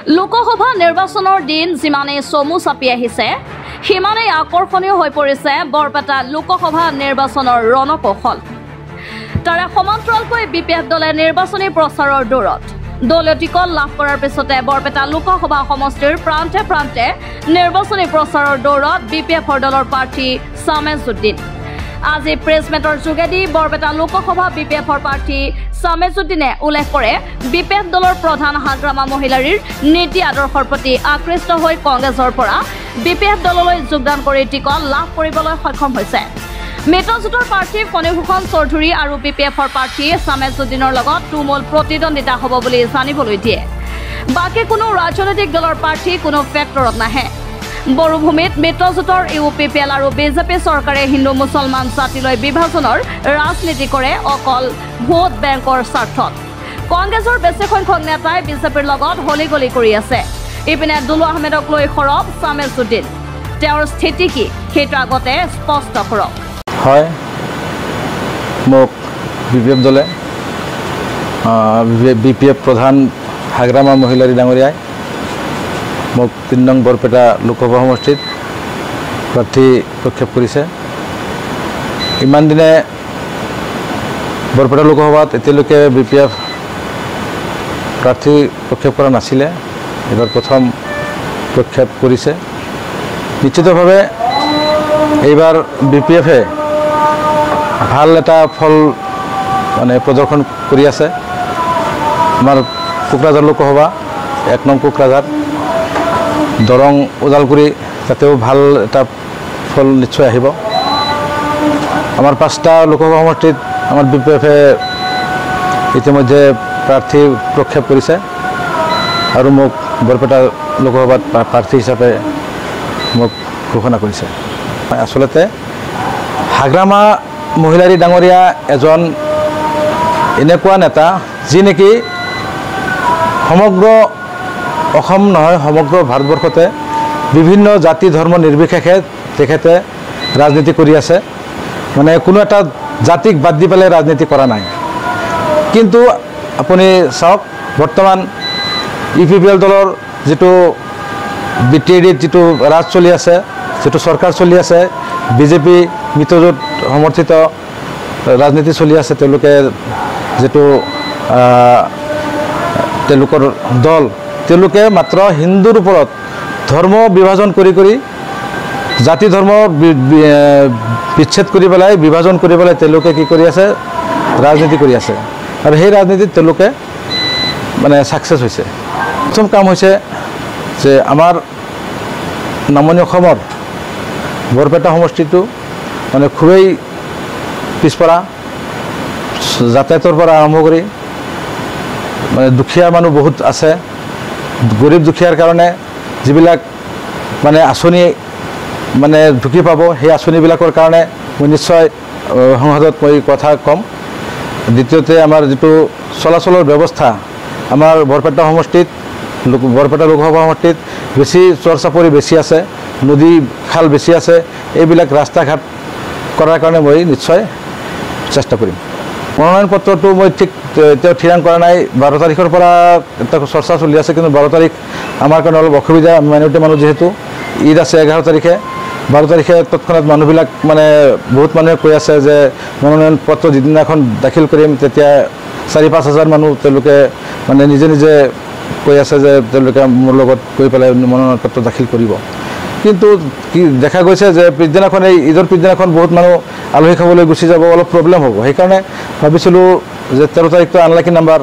লোকসভা নিৰ্বাচনৰ দিন যিমানেই চমু চাপি আহিছে সিমানেই আকৰ্ষণীয় হৈ পৰিছে বৰপেটা লোকসভা নিৰ্বাচনৰ ৰণকৌশল। তাৰে সমান্তৰালকৈ বিপিএফ দলে নিৰ্বাচনী প্ৰচাৰৰ দৌৰত দলীয় টিকট লাভ কৰাৰ পিছতে বৰপেটা লোকসভা সমষ্টিৰ প্ৰান্তে প্ৰান্তে নিৰ্বাচনী প্ৰচাৰৰ দৌৰত বিপিএফৰ দলৰ প্ৰাৰ্থী সামেজউদ্দিন। আজি প্ৰেছমেটৰ যোগেদি বৰপেটা লোকসভা বিপিএফৰ প্ৰাৰ্থী সামেজউদ্দিনে উল্লেখ কৰে বিপিএফ দলৰ প্ৰধান হাগ্ৰামা মহিলাৰীৰ নীতি আদৰ্শৰ প্ৰতি আকৃষ্ট হৈ কংগ্ৰেছৰ পৰা বিপিএফ দললৈ যোগদান কৰি টিকট লাভ কৰিবলৈ সক্ষম হৈছে। মিত্ৰজোঁটৰ প্ৰাৰ্থী ফণীভূষণ চৌধুৰী আৰু বিপিএফৰ প্ৰাৰ্থী সামেজউদ্দিনৰ লগত তুমুল প্ৰতিদ্বন্দ্বিতা হ'ব বুলি জানিবলৈ দিয়ে। বাকী কোনো ৰাজনৈতিক দলৰ প্ৰাৰ্থী কোনো ফেক্টৰত নাহে। বড়োভূমিত মিত্ৰজোঁটৰ ইউপিপিএল আৰু বিজেপি চৰকাৰে হিন্দু মুছলমান জাতিলৈ বিভাজনৰ ৰাজনীতি কৰে অকল ভোট বেংকৰ স্বাৰ্থত। কংগ্ৰেছৰ বেছিসংখ্যক নেতাই বিজেপিৰ লগত হলিগলি কৰি আছে। ইপিনে দুলু আহমেদক লৈ সৰব সামেজউদ্দিন। তেওঁৰ স্থিতি কি সেইটো আগতে স্পষ্ট কৰক। হয়, মোক বিপিএফ দলে বিপিএফ প্ৰধান হাগ্ৰামা মহিলাৰী ডাঙৰীয়াই মোক ৩ নং বৰপেটা লোকসভা সমষ্টিত প্ৰাৰ্থী প্ৰক্ষেপ কৰিছে। ইমান দিনে বৰপেটা লোকসভাত এতিয়ালৈকে বিপিএফ প্ৰাৰ্থী প্ৰক্ষেপ কৰা নাছিলে, এইবাৰ প্ৰথম প্ৰক্ষেপ কৰিছে। নিশ্চিতভাৱে এইবাৰ বিপিএফে ভাল এটা ফল প্ৰদৰ্শন কৰি আছে। আমাৰ কোকৰাঝাৰ লোকসভা 1 নং কোকৰাঝাৰ, দৰং, ওদালগুৰি তাতেও ভাল এটা ফল নিশ্চয় আহিব। আমাৰ 5টা লোকসভা সমষ্টিত আমাৰ বিপিএফে ইতিমধ্যে প্ৰাৰ্থী প্ৰক্ষেপ কৰিছে আৰু মোক বৰপেটা লোকসভাত প্ৰাৰ্থী হিচাপে মোক ঘোষণা কৰিছে। আচলতে হাগ্ৰামা মহিলাৰী ডাঙৰীয়া এজন এনেকুৱা নেতা যি নেকি সমগ্ৰ অসম নহয় সমগ্ৰ ভাৰতবৰ্ষতে বিভিন্ন জাতি ধৰ্ম নিৰ্বিশেষে তেখেতে ৰাজনীতি কৰি আছে। মানে কোনো এটা জাতিক বাদ দি পেলাই ৰাজনীতি কৰা নাই। কিন্তু আপুনি চাওক, বৰ্তমান ইউপিপিএল দলৰ যিটো বিটিএডিত যিটো ৰাজ চলি আছে, যিটো চৰকাৰ চলি আছে, বিজেপি মিত্ৰজোঁট সমৰ্থিত ৰাজনীতি চলি আছে, তেওঁলোকে যিটো তেওঁলোকৰ দল, তেওঁলোকে মাত্ৰ হিন্দুৰ ওপৰত ধৰ্ম বিভাজন কৰি জাতি ধৰ্ম বিচ্ছেদ কৰি পেলাই বিভাজন কৰি পেলাই তেওঁলোকে কি কৰি আছে, ৰাজনীতি কৰি আছে। আৰু সেই ৰাজনীতিত তেওঁলোকে ছাকচেছ হৈছে। প্ৰথম কাম হৈছে যে আমাৰ নামনি অসমৰ বৰপেটা সমষ্টিটো খুবেই পিছপৰা, যাতায়াতৰ পৰা আৰম্ভ কৰি দুখীয়া মানুহ বহুত আছে। গৰীব দুখীয়াৰ কাৰণে যিবিলাক আঁচনি ঢুকি পাব, সেই আঁচনিবিলাকৰ কাৰণে মই নিশ্চয় সংসদত মই কথা ক'ম। দ্বিতীয়তে আমাৰ যিটো চলাচলৰ ব্যৱস্থা, আমাৰ বৰপেটা সমষ্টিত বৰপেটা লোকসভা সমষ্টিত বেছি চৰ চাপৰি বেছি আছে, নদী খাল বেছি আছে। এইবিলাক ৰাস্তা ঘাট কৰাৰ কাৰণে মই নিশ্চয় চেষ্টা কৰিম। মনোনয়ন পত্ৰটো মই এতিয়াও থিৰাং কৰা নাই। 12 তাৰিখৰ পৰা এটা চৰ্চা চলি আছে, কিন্তু 12 তাৰিখ আমাৰ কাৰণে অলপ অসুবিধা। মাইনৰিটি মানুহ যিহেতু, ঈদ আছে 11 তাৰিখে। 12 তাৰিখে তৎক্ষণাত মানুহবিলাক বহুত মানুহে কৈ আছে যে মনোনয়ন পত্ৰ যিদিনাখন দাখিল কৰিম তেতিয়া 4-5 হাজাৰ মানুহ তেওঁলোকে নিজে নিজে কৈ আছে যে তেওঁলোকে মোৰ লগত গৈ পেলাই মনোনয়ন পত্ৰ দাখিল কৰিব। কিন্তু কি দেখা গৈছে যে পিছদিনাখন, এই ঈদৰ পিছদিনাখন বহুত মানুহ আলহী খাবলৈ গুচি যাব, অলপ প্ৰব্লেম হ'ব। সেইকাৰণে ভাবিছিলোঁ যে 13 তাৰিখটো আনলাকি নাম্বাৰ,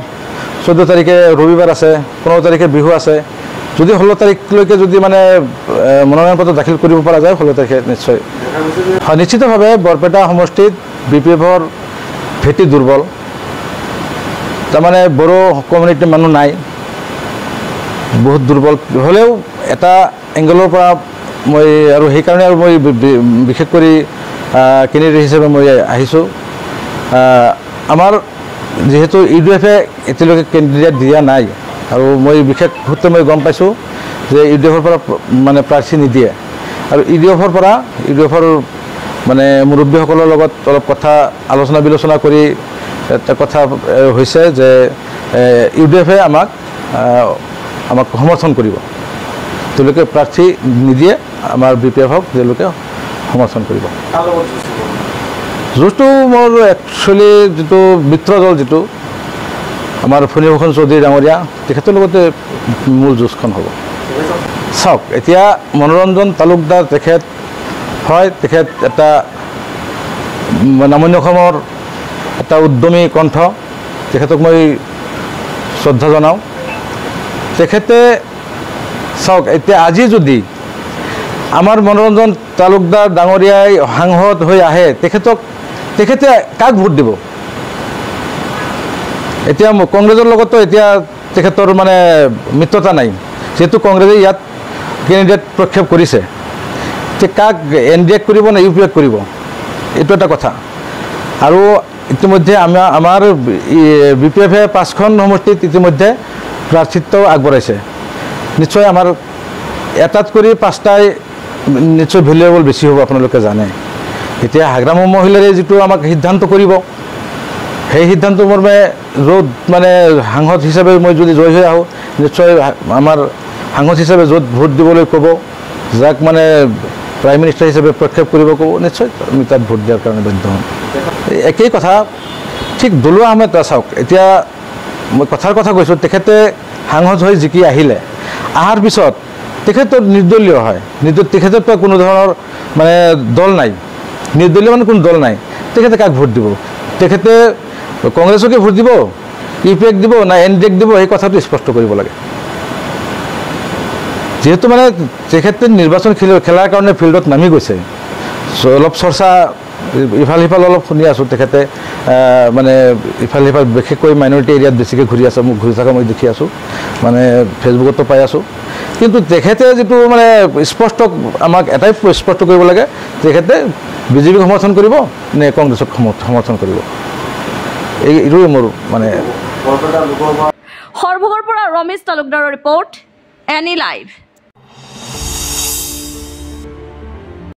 14 তাৰিখে ৰবিবাৰ আছে, 15 তাৰিখে বিহু আছে। যদি 16 তাৰিখলৈকে যদি মনোনয়ন পত্ৰ দাখিল কৰিব পৰা যায়, 16 তাৰিখে নিশ্চয় হয়। নিশ্চিতভাৱে বৰপেটা সমষ্টিত বিপিএফৰ ভেটি দুৰ্বল। তাৰমানে বড়ো কমিউনিটিৰ মানুহ নাই, বহুত দুৰ্বল। হ'লেও এটা এংগলৰ পৰা মই আৰু সেইকাৰণে আৰু মই বিশেষ কৰি কেণ্ডিডেট হিচাপে মই আহিছোঁ। আমাৰ যিহেতু ইউডিএফে এতিয়ালৈকে কেণ্ডিডেট দিয়া নাই, আৰু মই বিশেষ সূত্ৰে মই গম পাইছোঁ যে ইউডিএফৰ পৰা প্ৰাৰ্থী নিদিয়ে। আৰু ইউডিএফৰ মুৰব্বীসকলৰ লগত অলপ কথা আলোচনা বিলোচনা কৰি এটা কথা হৈছে যে ইউডিএফে আমাক আমাক সমৰ্থন কৰিব তেওঁলোকে প্ৰাৰ্থী নিদিয়ে আমাৰ BPF-ক তেওঁলোকে সমৰ্থন কৰিব যুঁজটো মোৰ একচুৱেলি যিটো মিত্ৰ দল যিটো আমাৰ ফণীভূষণ চৌধুৰী ডাঙৰীয়া তেখেতৰ লগতে মূল যুঁজখন হ'ব চাওক এতিয়া মনোৰঞ্জন তালুকদাৰ তেখেত হয় তেখেত এটা নামনি অসমৰ এটা উদ্যমী কণ্ঠ তেখেতক মই শ্ৰদ্ধা জনাওঁ তেখেতে চাওক এতিয়া আজি যদি আমাৰ মনোৰঞ্জন তালুকদাৰ ডাঙৰীয়াই সাংসদ হৈ আহে তেখেতে কাক ভোট দিব এতিয়া কংগ্ৰেছৰ লগতো এতিয়া তেখেতৰ মানে মিত্ৰতা নাই যেহেতু কংগ্ৰেছে ইয়াত কেণ্ডিডেট প্ৰক্ষেপ কৰিছে যে কাক NDA কৰিব না UPA কৰিব এইটো এটা কথা আৰু ইতিমধ্যে আমাৰ BPF-এ 5খন সমষ্টিত ইতিমধ্যে প্ৰাৰ্থিত্ব আগবঢ়াইছে নিশ্চয় আমাৰ এটাত কৰি 5টাই নিশ্চয় ভেলুৱেবল বেছি হ'ব আপোনালোকে জানে এতিয়া হাগ্ৰাম মহিলাৰে যিটো আমাক সিদ্ধান্ত কৰিব সেই সিদ্ধান্ত মৰ্মে য'ত মানে সাংসদ হিচাপে মই যদি জয় হৈ আহোঁ নিশ্চয় আমাৰ সাংসদ হিচাপে য'ত ভোট দিবলৈ ক'ব যাক মানে প্ৰাইম মিনিষ্টাৰ হিচাপে প্ৰক্ষেপ কৰিব ক'ব নিশ্চয় আমি তাত ভোট দিয়াৰ কাৰণে বাধ্য হ'ম একেই কথা ঠিক দুলুৱা আহমেদ চাওক এতিয়া মই কথাৰ কথা কৈছোঁ তেখেতে সাংসদ হৈ জিকি আহিলে অহাৰ পিছত তেখেতৰ নিৰ্দলীয় হয় তেখেতৰ কোনো ধৰণৰ মানে দল নাই নিৰ্দলীয় মানে কোনো দল নাই তেখেতে কাক ভোট দিব তেখেতে কংগ্ৰেছকে ভোট দিব UPA-ক দিব না NDA-ক দিব এই কথাটো স্পষ্ট কৰিব লাগে যেহেতু মানে তেখেতে নিৰ্বাচন খেলাৰ কাৰণে ফিল্ডত নামি গৈছে অলপ চৰ্চা ইফাল সিফাল অলপ শুনি আছোঁ তেখেতে মানে ইফাল সিফাল বিশেষকৈ মাইনৰিটি এৰিয়াত বেছিকৈ ঘূৰি আছে মোক ঘূৰি থকা মই দেখি আছোঁ মানে ফেচবুকতো পাই আছোঁ কিন্তু তেখেতে যিটো মানে স্পষ্ট আমাক এটাই স্পষ্ট কৰিব লাগে তেখেতে BJP-ক সমৰ্থন কৰিব নে কংগ্ৰেছক সমৰ্থন কৰিব এইটোৱে মোৰ মানে সৰভোগৰ পৰা ৰমেশ তালুকদাৰৰ ৰিপৰ্ট এনি লাইভ